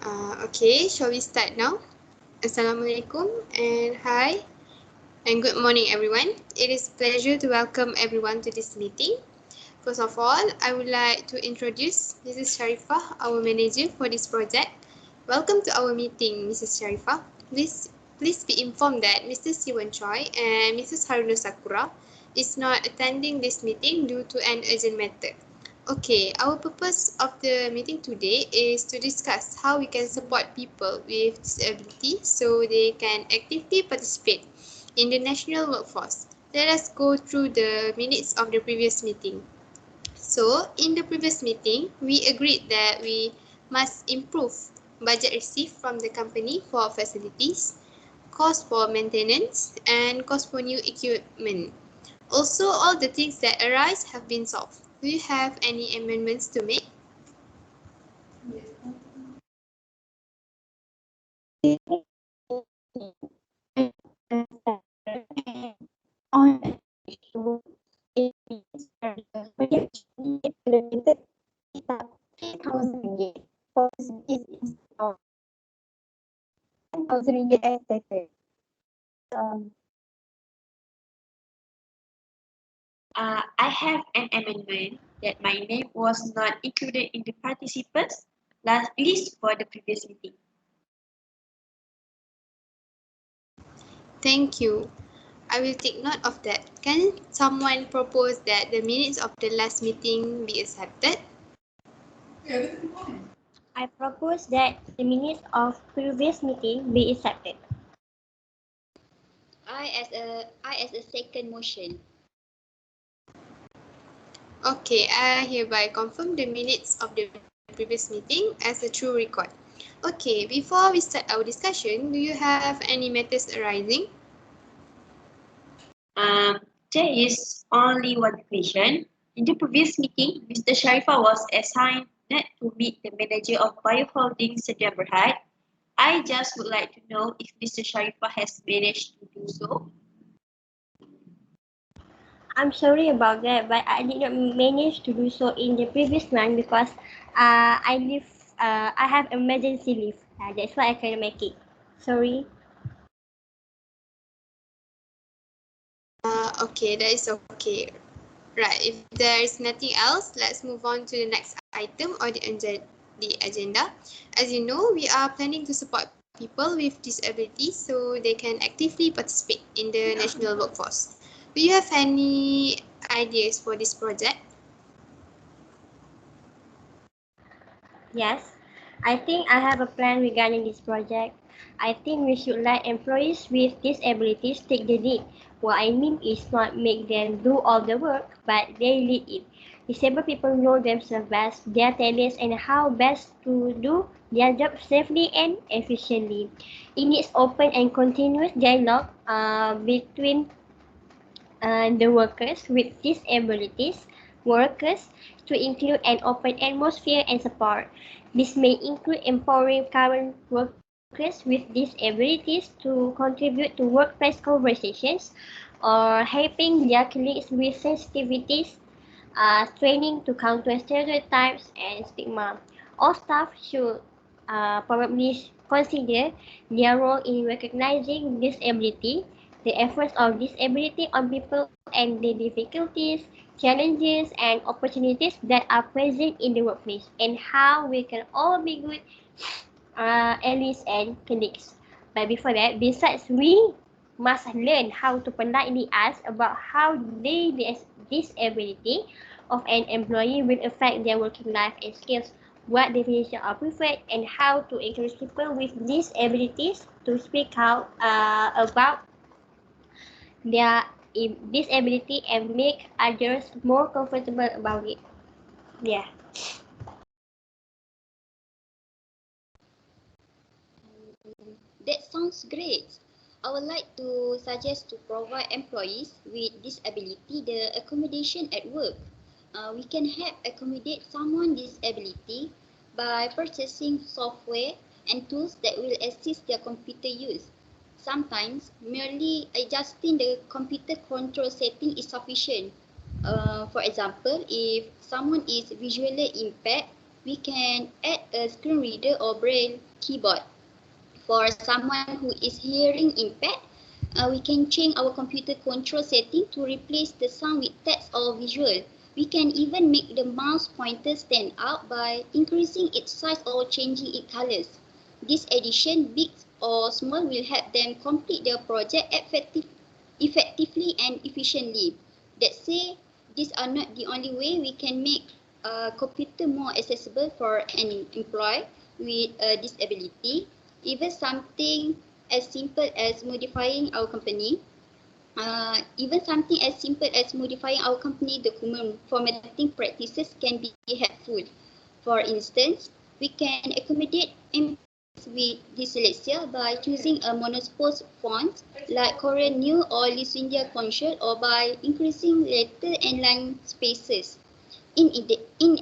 Okay, shall we start now? Assalamualaikum and hi and good morning everyone. It is a pleasure to welcome everyone to this meeting. First of all, I would like to introduce Mrs. Sharifah, our manager for this project. Welcome to our meeting, Mrs. Sharifah. Please be informed that Mr. Siwan Choi and Mrs. Haruna Sakura is not attending this meeting due to an urgent matter. Okay, our purpose of the meeting today is to discuss how we can support people with disabilities so they can actively participate in the national workforce. Let us go through the minutes of the previous meeting. So, in the previous meeting, we agreed that we must improve budget received from the company for facilities, cost for maintenance, and cost for new equipment. Also, all the things that arise have been solved. Do you have any amendments to make? On issue is implemented 3,000 ringgit for this install 10,000 ringgit as stated. Um, I have an amendment that my name was not included in the participants list for the previous meeting. Thank you. I will take note of that. Can someone propose that the minutes of the last meeting be accepted? I propose that the minutes of previous meeting be accepted. I as a second motion. Okay, I hereby confirm the minutes of the previous meeting as a true record. Okay, before we start our discussion, do you have any matters arising? There is only one question. In the previous meeting, Mr. Sharifah was assigned to meet the manager of Bio Holdings Sedia Berhad. I just would like to know if Mr. Sharifah has managed to do so. I'm sorry about that, but I did not manage to do so in the previous one because I have emergency leave. That's why I couldn't make it. Sorry. Okay, that is okay. Right, if there is nothing else, let's move on to the next item or the agenda. As you know, we are planning to support people with disabilities so they can actively participate in the national workforce. Do you have any ideas for this project? Yes, I think I have a plan regarding this project. I think we should let employees with disabilities take the lead. What I mean is not make them do all the work, but they lead it. Disabled people know themselves best, their talents, and how best to do their job safely and efficiently. It needs open and continuous dialogue between the workers with disabilities workers to include an open atmosphere and support. This may include empowering current workers with disabilities to contribute to workplace conversations or helping their colleagues with sensitivities, training to counter stereotypes and stigma. All staff should probably consider their role in recognizing disability, the efforts of disability on people and the difficulties, challenges, and opportunities that are present in the workplace, and how we can all be good allies and colleagues. But before that, besides we must learn how to politely ask about how the disability of an employee will affect their working life and skills, what definition are preferred, and how to encourage people with disabilities to speak out about their disability and make others more comfortable about it. Yeah. That sounds great. I would like to suggest to provide employees with disability the accommodation at work. We can help accommodate someone's disability by purchasing software and tools that will assist their computer use. Sometimes, merely adjusting the computer control setting is sufficient. For example, if someone is visually impaired, we can add a screen reader or braille keyboard. For someone who is hearing impaired, we can change our computer control setting to replace the sound with text or visual. We can even make the mouse pointer stand out by increasing its size or changing its colors. This addition, big or small, will help them complete their project effectively and efficiently. Let's say these are not the only way we can make a computer more accessible for an employee with a disability. Even something as simple as modifying our company document formatting practices can be helpful. For instance, we can accommodate employees with dyslexia by choosing a monospose font like Korean New or Lysindia Conscious, or by increasing letter and line spaces. In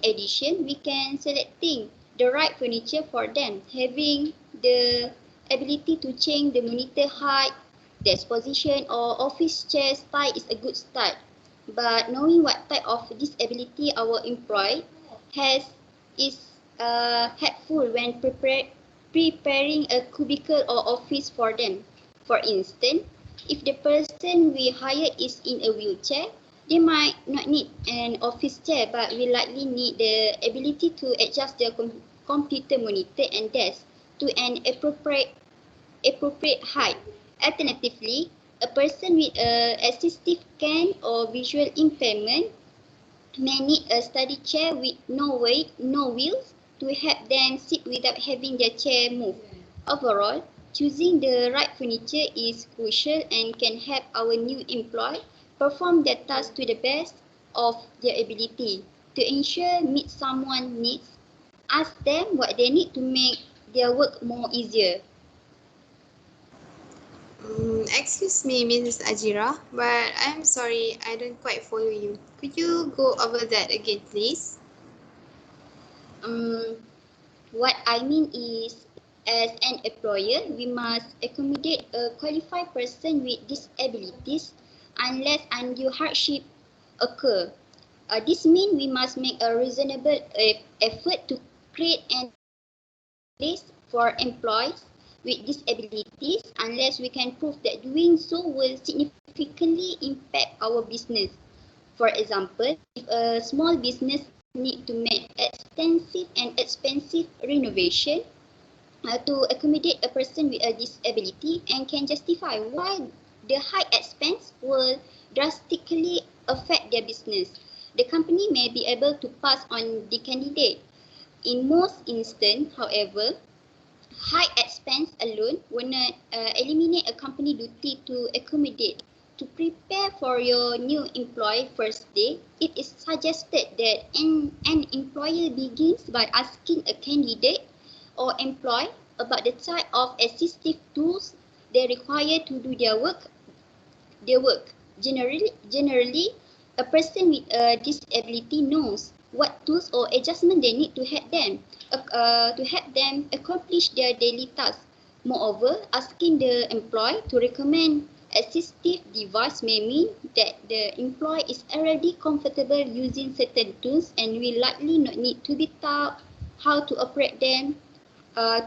addition, we can selecting the right furniture for them. Having the ability to change the monitor height, desk position, or office chair style is a good start. But knowing what type of disability our employee has is helpful when preparing a cubicle or office for them. For instance, if the person we hire is in a wheelchair, they might not need an office chair, but will likely need the ability to adjust their computer monitor and desk to an appropriate height. Alternatively, a person with assistive can or visual impairment may need a study chair with no weight, no wheels, to help them sit without having their chair move. Overall, choosing the right furniture is crucial and can help our new employee perform their task to the best of their ability. To ensure meet someone's needs, ask them what they need to make their work more easier. Excuse me, Mrs. Ajira, but I'm sorry, I don't quite follow you. Could you go over that again, please? What I mean is, as an employer, we must accommodate a qualified person with disabilities unless undue hardship occur. This means we must make a reasonable effort to create an place for employees with disabilities unless we can prove that doing so will significantly impact our business. For example, if a small business need to make extensive and expensive renovation to accommodate a person with a disability and can justify why the high expense will drastically affect their business, the company may be able to pass on the candidate. In most instances, however, high expense alone will not eliminate a company duty to accommodate. To prepare for your new employee first day, it is suggested that an employer begins by asking a candidate or employee about the type of assistive tools they require to do their work. Generally, a person with a disability knows what tools or adjustment they need to help them accomplish their daily tasks. Moreover, asking the employee to recommend assistive device may mean that the employee is already comfortable using certain tools and will likely not need to be taught how to operate them. Have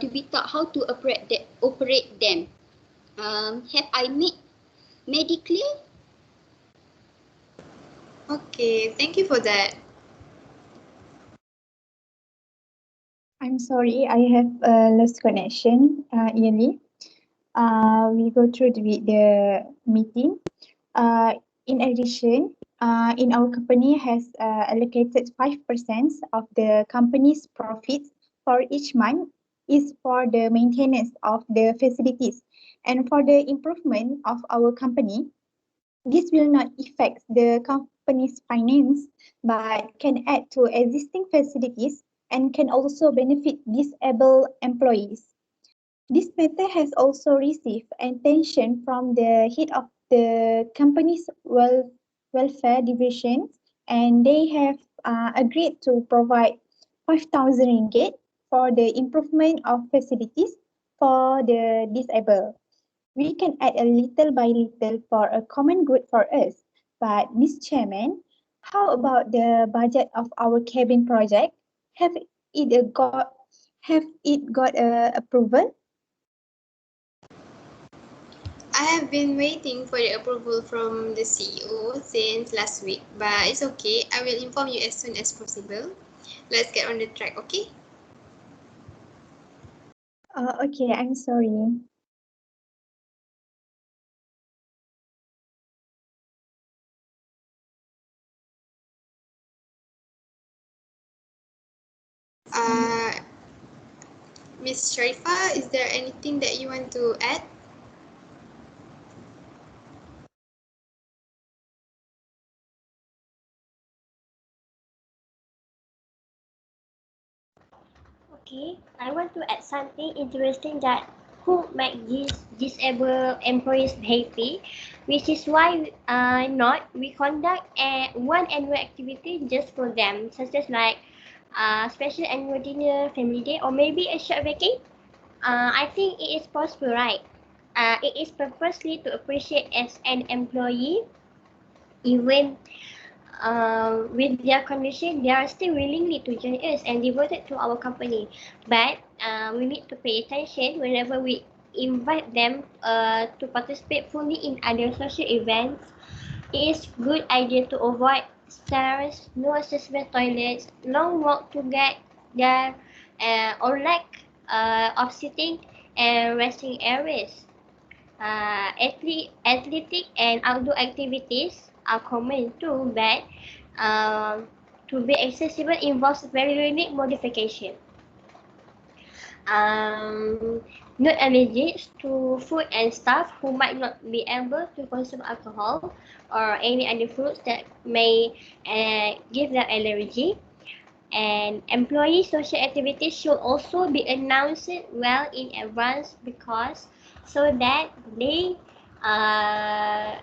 I made it clear? Okay, thank you for that. I'm sorry, I have a lost connection, Yeli. We go through the meeting. In addition, in our company has allocated 5% of the company's profits for each month is for the maintenance of the facilities and for the improvement of our company. This will not affect the company's finance, but can add to existing facilities and can also benefit disabled employees. This matter has also received attention from the head of the company's welfare division, and they have agreed to provide 5,000 ringgit for the improvement of facilities for the disabled. We can add a little by little for a common good for us. But Ms. Chairman, how about the budget of our cabin project? it got approval? I have been waiting for the approval from the CEO since last week, but it's okay. I will inform you as soon as possible. Let's get on the track, okay? Okay, I'm sorry. Uh, Miss Sharifah, is there anything that you want to add? Okay, I want to add something interesting that could make these disabled employees happy, which is why not we conduct one annual activity just for them, such as like special annual dinner, family day, or maybe a short vacation. I think it is possible, right? It is purposely to appreciate as an employee, even with their condition, they are still willingly to join us and devoted to our company. But we need to pay attention whenever we invite them to participate fully in other social events. It is good idea to avoid stairs, no accessible toilets, long walk to get there, or lack of sitting and resting areas. Athletic and outdoor activities are common too, but to be accessible involves very unique modification. Um, Not allergic to food and staff who might not be able to consume alcohol or any other foods that may give them allergy. And employee social activities should also be announced well in advance because so that uh,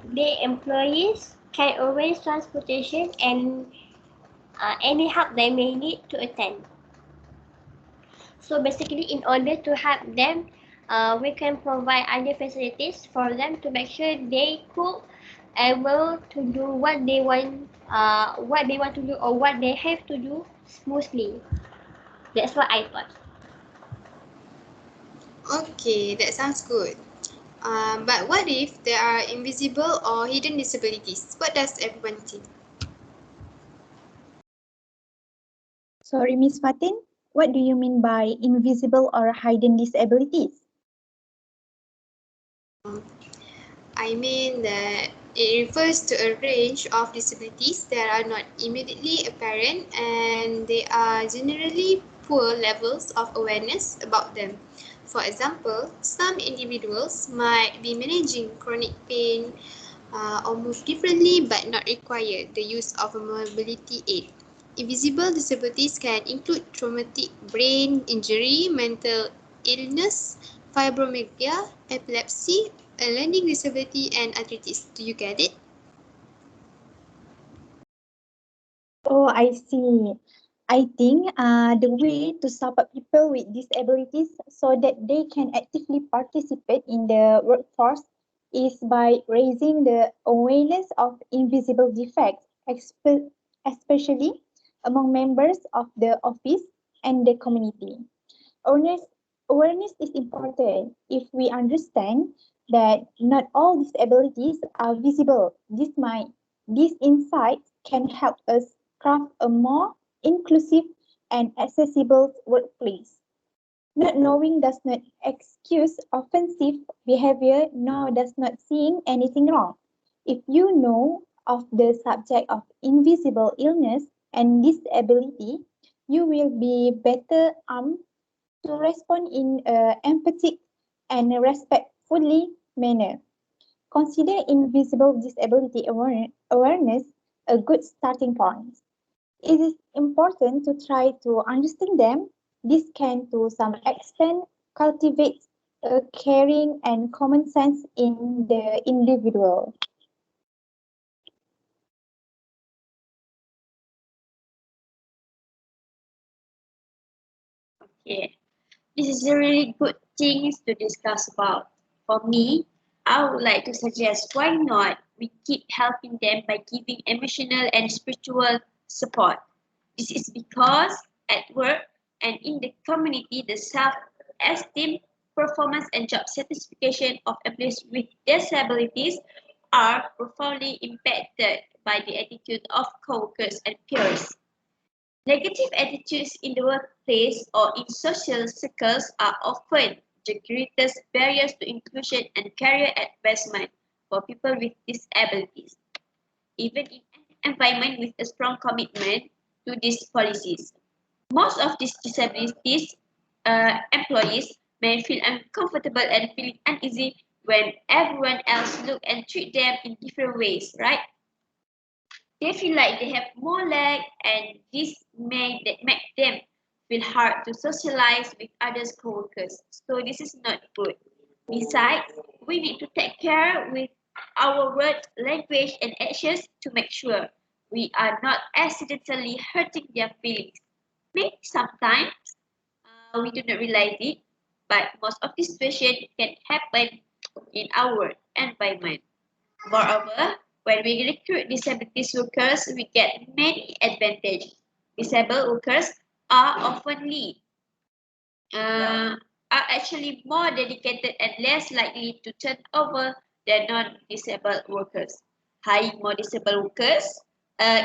the employees can arrange transportation and any help they may need to attend. So basically, in order to help them, we can provide other facilities for them to make sure they could able to do what they want to do or what they have to do smoothly. That's what I thought. Okay, that sounds good. But what if there are invisible or hidden disabilities? What does everyone think? Sorry, Miss Fatin. What do you mean by invisible or hidden disabilities? I mean that it refers to a range of disabilities that are not immediately apparent and they are generally poor levels of awareness about them. For example, some individuals might be managing chronic pain or move differently but not require the use of a mobility aid. Invisible disabilities can include traumatic brain injury, mental illness, fibromyalgia, epilepsy, a learning disability, and arthritis. Do you get it? Oh, I see. I think the way to support people with disabilities so that they can actively participate in the workforce is by raising the awareness of invisible defects, especially among members of the office and the community. Awareness, awareness is important if we understand that not all disabilities are visible. These insights can help us craft a more inclusive and accessible workplace. Not knowing does not excuse offensive behavior, nor does not seeing anything wrong. If you know of the subject of invisible illness and disability, you will be better armed to respond in an empathic and respectfully manner. Consider invisible disability awareness a good starting point. It is important to try to understand them. This can, to some extent, cultivate a caring and common sense in the individual. Okay. This is a really good things to discuss about. For me, I would like to suggest why not we keep helping them by giving emotional and spiritual support. This is because at work and in the community, the self-esteem, performance, and job satisfaction of employees with disabilities are profoundly impacted by the attitude of coworkers and peers. Negative attitudes in the workplace or in social circles are often the greatest barriers to inclusion and career advancement for people with disabilities, even in an environment with a strong commitment to these policies. Most of these disabilities employees may feel uncomfortable and feeling uneasy when everyone else look and treat them in different ways, right? They feel like they have more leg and this may make them feel hard to socialize with other co-workers. So this is not good. Besides, we need to take care with our words, language, and actions to make sure we are not accidentally hurting their feelings. Maybe sometimes we do not realize it, but most of the situation can happen in our environment. Moreover, when we recruit disability workers, we get many advantages. Disabled workers are oftenly are actually more dedicated and less likely to turn over than non-disabled workers. Hiring more disabled workers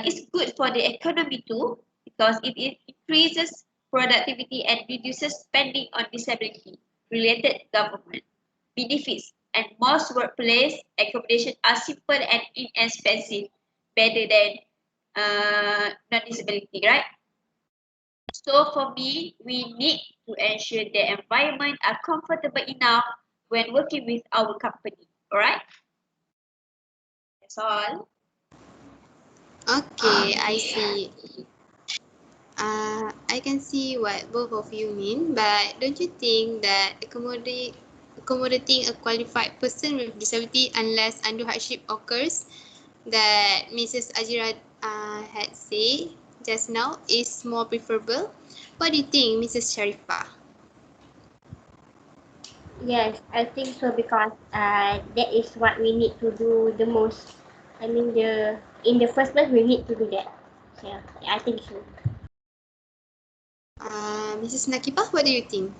is good for the economy too because it increases productivity and reduces spending on disability-related government benefits. And most workplace accommodation are simple and inexpensive, better than non-disability, right? So for me, we need to ensure the environment are comfortable enough when working with our company. Alright? That's all. Okay, I see. I can see what both of you mean, but don't you think that accommodating a qualified person with disability unless undue hardship occurs that Mrs. Ajira had said just now is more preferable? What do you think, Mrs. Sharifah? Yes, I think so because that is what we need to do the most. I mean, in the first place, we need to do that. Yeah, I think so. Mrs. Nakibah, what do you think?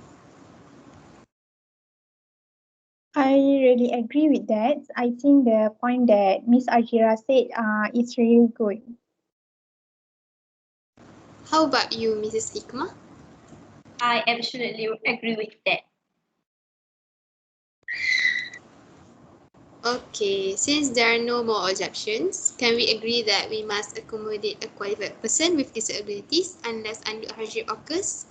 I really agree with that. I think the point that Miss Ajira said is really good. How about you, Mrs. Ikma? I absolutely agree with that. Okay, since there are no more objections, can we agree that we must accommodate a qualified person with disabilities unless undue hardship occurs?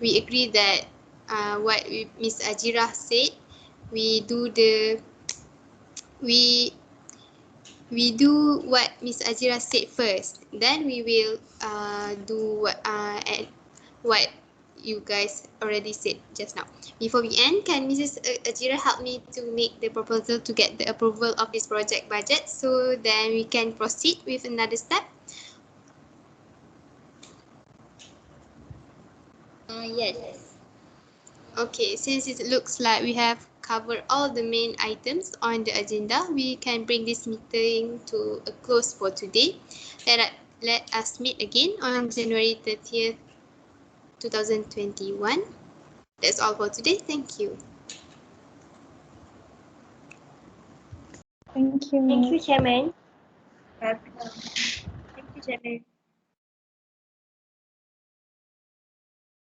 We agree that what Miss Ajira said, we do we do what Miss Ajira said first. Then we will do what you guys already said just now. Before we end, can Mrs. Ajira help me to make the proposal to get the approval of this project budget so then we can proceed with another step? Yes. Okay, since it looks like we have covered all the main items on the agenda, we can bring this meeting to a close for today. Let us meet again on January 30th, 2021. That's all for today. Thank you. Thank you. Thank you, Chairman. Thank you, Janet.